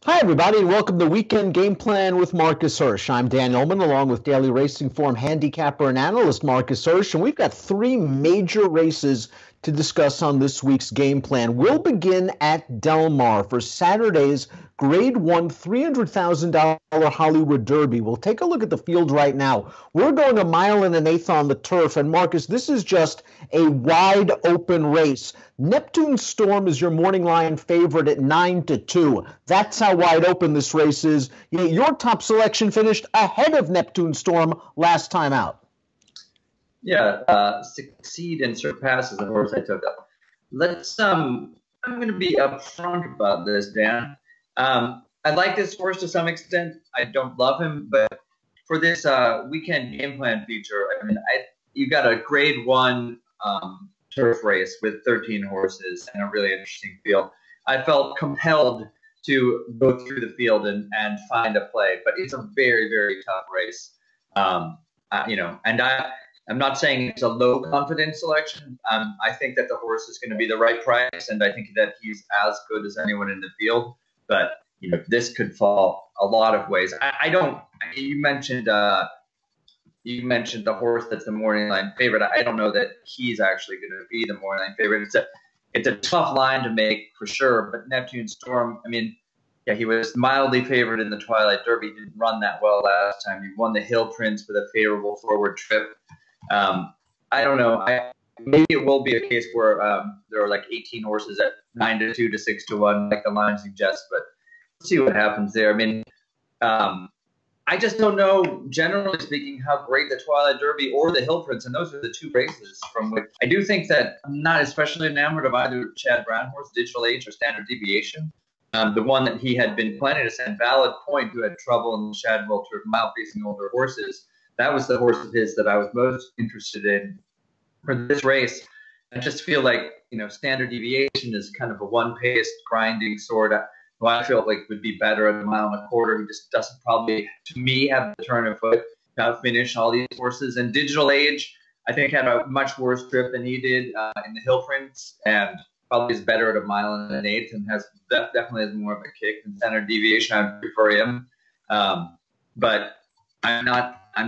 Hi, everybody, and welcome to Weekend GamePlan with Marcus Hersh. I'm Dan Illman, along with Daily Racing Form handicapper and analyst Marcus Hersh, and we've got three major races to discuss on this week's game plan. We'll begin at Del Mar for Saturday's Grade 1 $300,000 Hollywood Derby. We'll take a look at the field right now. We're going a mile and an eighth on the turf, and Marcus, this is just a wide open race. Neptune Storm is your morning line favorite at 9-2. That's how wide open this race is. Your top selection finished ahead of Neptune Storm last time out. Yeah, Succeed and Surpass is the horse I took up. I'm going to be upfront about this, Dan. I like this horse to some extent. I don't love him, but for this weekend game plan feature, you got a grade 1 turf race with 13 horses and a really interesting field. I felt compelled to go through the field and find a play, but it's a very, very tough race. I'm not saying it's a low confidence selection. I think that the horse is going to be the right price, and I think that he's as good as anyone in the field. But this could fall a lot of ways. You mentioned the horse that's the morning line favorite. I don't know that he's actually going to be the morning line favorite. It's a tough line to make for sure. But Neptune Storm, he was mildly favored in the Twilight Derby. He didn't run that well last time. He won the Hill Prince with a favorable forward trip. I don't know. Maybe it will be a case where there are like 18 horses at 9-2 to 6-1, like the line suggests. But let's see what happens there. I just don't know, generally speaking, how great the Twilight Derby or the Hill Prince, and those are the two races from which I do think that I'm not especially enamored of either Chad Brown horse, Digital Age, or Standard Deviation. The one that he had been planning to send, Valid Point, who had trouble in the Shadwell Turf Mile facing older horses. That was the horse of his that I was most interested in for this race. I just feel like, Standard Deviation is kind of a one-paced, grinding sort of, who I feel like would be better at a mile and a quarter. He just doesn't probably, to me, have the turn of foot to finish all these horses. And Digital Age, I think, had a much worse trip than he did in the Hill Prince, and probably is better at a mile and an eighth, and definitely has more of a kick than Standard Deviation. I would prefer him. But I'm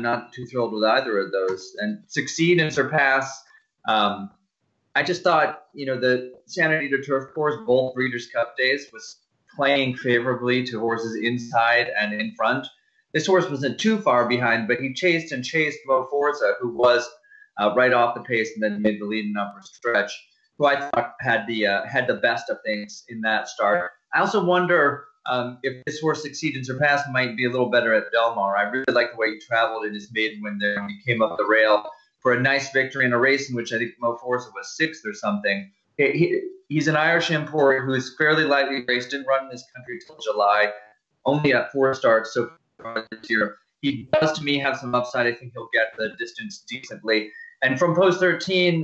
not too thrilled with either of those. And Succeed and Surpass, I just thought, the Santa Anita Turf Course, both Breeders' Cup days, was playing favorably to horses inside and in front. This horse wasn't too far behind, but he chased Mo Forza, who was right off the pace and then made the lead and upper stretch, who I thought had the best of things in that start. I also wonder if this horse Succeed and Surpass might be a little better at Del Mar. I really like the way he traveled in his maiden win there when he came up the rail for a nice victory in a race in which I think Mo Forza was sixth or something. He's an Irish import who is fairly lightly raced, didn't run in this country till July, only at 4 starts so far this year. He does, to me, have some upside. I think he'll get the distance decently. And from post 13,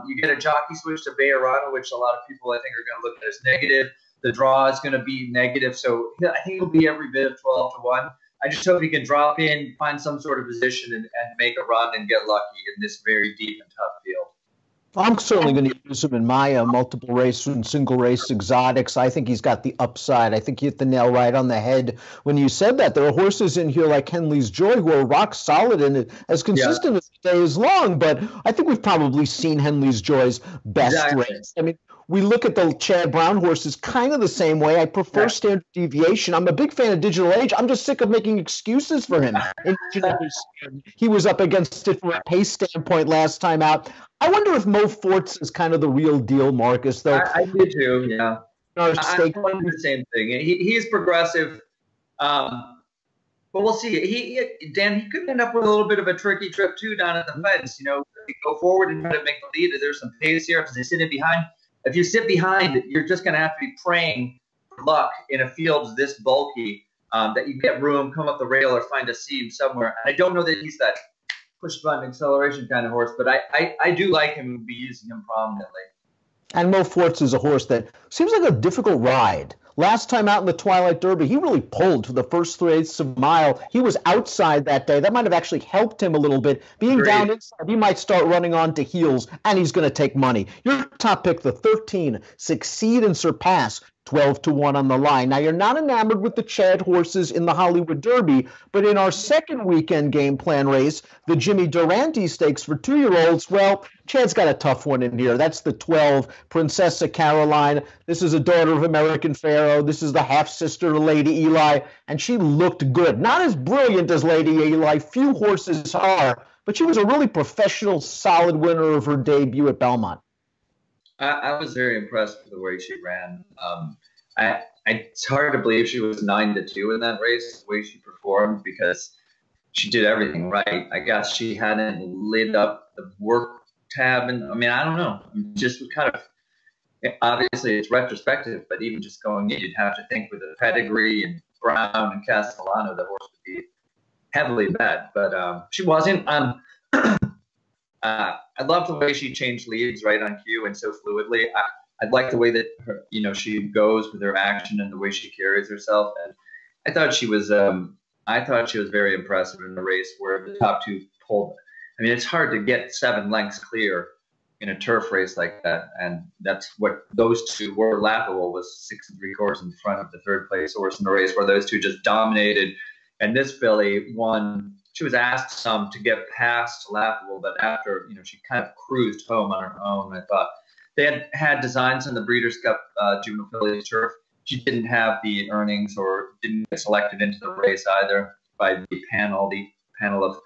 you get a jockey switch to Bayerano, which a lot of people, I think, are going to look at as negative. The draw is going to be negative, so I think he'll be every bit of 12-1. I just hope he can drop in, find some sort of position, and make a run and get lucky in this very deep and tough field. I'm certainly going to use him in my multiple race and single race exotics. I think he's got the upside. I think you hit the nail right on the head when you said that. There are horses in here like Henley's Joy who are rock solid and as consistent as the day is long, but I think we've probably seen Henley's Joy's best race. We look at the Chad Brown horses kind of the same way. I prefer Standard Deviation. I'm a big fan of Digital Age. I'm just sick of making excuses for him. He was up against it from a pace standpoint last time out. I wonder if Mo Forza is kind of the real deal, Marcus, though. I do too, yeah. I'm wondering the same thing. He is progressive, but we'll see. Dan, he could end up with a little bit of a tricky trip, too, down at the fence. Go forward and try to make the lead. There's some pace here because they sit in behind. If you sit behind, you're just going to have to be praying for luck in a field this bulky, that you get room, come up the rail, or find a seam somewhere. And I don't know that he's that push-button acceleration kind of horse, but I do like him and would be using him prominently. And Mo Forza is a horse that seems like a difficult ride. Last time out in the Twilight Derby, he really pulled for the first 3/8 of a mile. He was outside that day. That might have actually helped him a little bit. Being down inside, he might start running on to heels, and he's going to take money. Your top pick, the 13, Succeed and Surpass. 12-1 on the line. Now, you're not enamored with the Chad horses in the Hollywood Derby, but in our second weekend game plan race, the Jimmy Durante Stakes for 2-year-olds, well, Chad's got a tough one in here. That's the 12, Princessa Caroline. This is a daughter of American Pharaoh. This is the half-sister to Lady Eli, and she looked good. Not as brilliant as Lady Eli, few horses are, but she was a really professional, solid winner of her debut at Belmont. I was very impressed with the way she ran. It's hard to believe she was 9-2 in that race, the way she performed, because she did everything right. I guess she hadn't lit up the work tab, and I mean, I don't know. Just kind of, obviously it's retrospective, but even just going in, you'd have to think with the pedigree and Brown and Castellano, the horse would be heavily bad, but she wasn't. I love the way she changed leads right on cue and so fluidly. I like the way that her, she goes with her action and the way she carries herself. And I thought she was very impressive in the race where the top two pulled. I mean, it's hard to get 7 lengths clear in a turf race like that, and that's what those two were. Laughable was 6 3/4 in front of the third place horse in the race, where those two just dominated. And this filly won. She was asked some to get past Laughable, but after, she kind of cruised home on her own. I thought they had designs in the Breeders' Cup Juvenile Fillies turf. She didn't have the earnings or didn't get selected into the race either by the panel of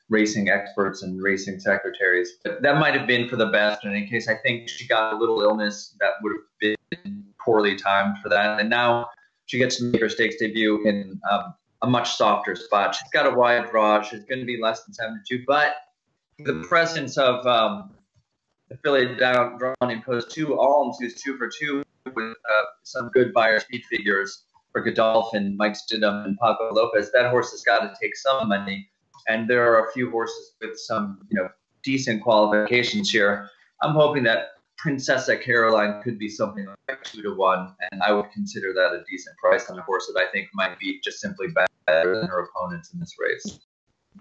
racing experts and racing secretaries. But that might have been for the best. In any case, I think she got a little illness that would have been poorly timed for that. And now she gets to make her stakes debut in a much softer spot. She's got a wide draw. She's going to be less than 7-2, but the presence of the filly drawn in post 2, Alms, who's 2 for 2 with some good buyer speed figures for Godolphin, Mike Stidham, and Paco Lopez, that horse has got to take some money. And there are a few horses with some, decent qualifications here. I'm hoping that Princessa Caroline could be something like 2-1, and I would consider that a decent price on a horse that I think might be just simply better than her opponents in this race.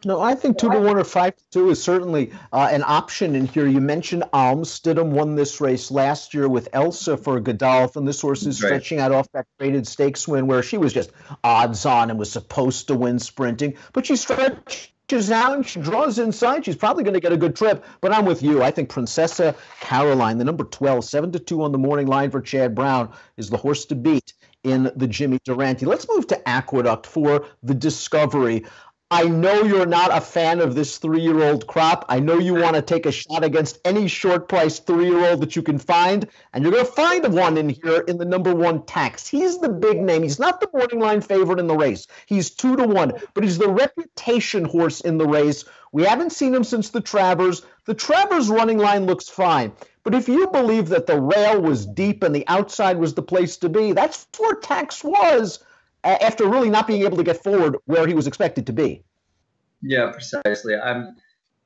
No, I think 2-1 or 5-2 is certainly an option in here. You mentioned Alms. Stidham won this race last year with Elsa for Godolphin. This horse is stretching out off that graded stakes win where she was just odds on and was supposed to win sprinting, but she stretches out and she draws inside. She's probably going to get a good trip, but I'm with you. I think Princessa Caroline, the number 12, 7-2 on the morning line for Chad Brown, is the horse to beat in the Jimmy Durante. Let's move to Aqueduct for the Discovery. I know you're not a fan of this 3-year-old crop. I know you want to take a shot against any short-priced 3-year-old that you can find, and you're going to find one in here in the number 1 Tax. He's the big name. He's not the morning line favorite in the race. He's 2-1, but he's the reputation horse in the race. We haven't seen him since the Travers. The Travers running line looks fine, but if you believe that the rail was deep and the outside was the place to be, that's where Tax was after really not being able to get forward where he was expected to be. Yeah, precisely. I'm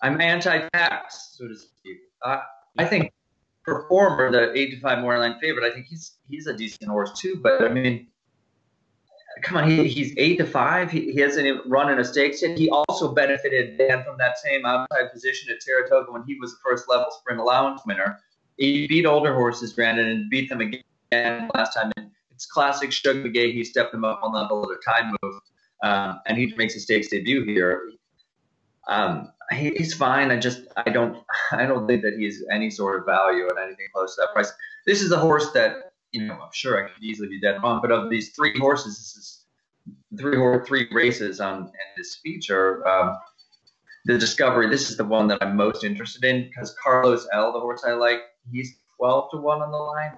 anti-Tax, so to speak. I think Performer, the 8-5 morning line favorite, I think he's a decent horse too. But I mean, come on, he's 8-5. He hasn't even run in a stakes yet. He also benefited, Dan, from that same outside position at Saratoga when he was the first level sprint allowance winner. He beat older horses, granted, and beat them again last time. It's classic Shug McGay. He stepped him up one level at a time move, and he makes a stakes debut here. He's fine. I don't think that he's any sort of value at anything close to that price. This is a horse that, I'm sure I could easily be dead wrong, but of these 3 horses, this is 3 races in this feature. The Discovery, this is the one that I'm most interested in because Carlos L, the horse I like, he's 12-1 on the line.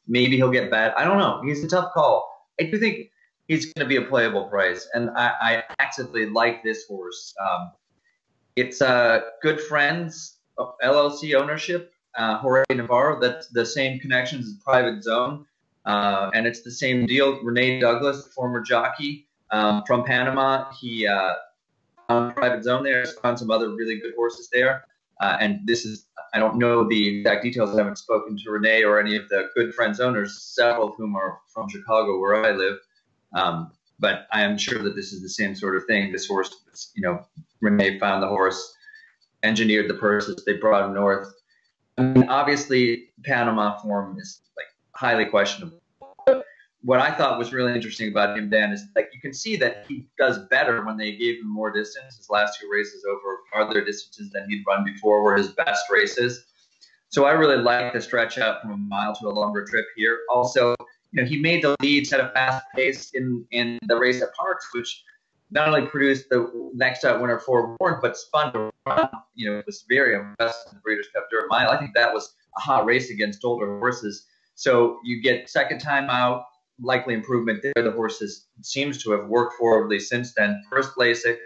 Maybe he'll get bad. I don't know. He's a tough call. I do think he's going to be a playable price, and I actively like this horse. It's Good Friends LLC ownership, Jorge Navarro. That's the same connections as Private Zone, and it's the same deal. Renee Douglas, the former jockey from Panama, he found Private Zone there, found some other really good horses there. And this is, I don't know the exact details. I haven't spoken to Renee or any of the Good Friends owners, several of whom are from Chicago, where I live. But I am sure that this is the same sort of thing. This horse, Renee found the horse, engineered the purses, they brought him north. I mean, obviously, Panama form is like highly questionable. What I thought was really interesting about him, Dan, is like you can see that he does better when they gave him more distance. His last two races over farther distances than he'd run before were his best races. So I really like the stretch out from a mile to a longer trip here. Also, he made the lead, set a fast pace in the race at Parks, which not only produced the next out winner for Warren, but spun around. It was very impressive in the Breeders' Cup Dirt Mile. I think that was a hot race against older horses. So you get second time out, likely improvement there. The horse seems to have worked forwardly since then. First Lasix,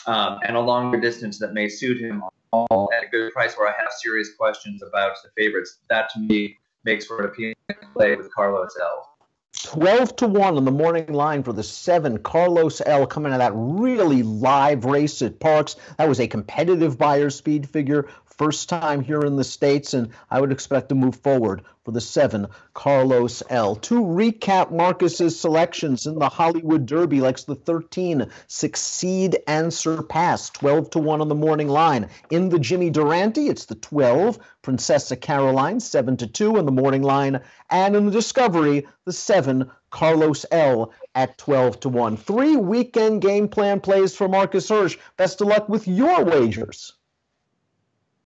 and a longer distance that may suit him all at a good price where I have serious questions about the favorites. That to me makes for an appealing play with Carlos L. 12-1 on the morning line for the 7 Carlos L coming out of that really live race at Parks. That was a competitive buyer speed figure, first time here in the States, and I would expect to move forward for the 7 Carlos L. To recap Marcus's selections in the Hollywood Derby, likes the 13 Succeed and Surpass, 12-1 on the morning line. In the Jimmy Durante, it's the 12 Princessa Caroline, 7-2 on the morning line. And in the Discovery, the 7 Carlos L at 12-1. 3 weekend game plan plays for Marcus Hersh. Best of luck with your wagers.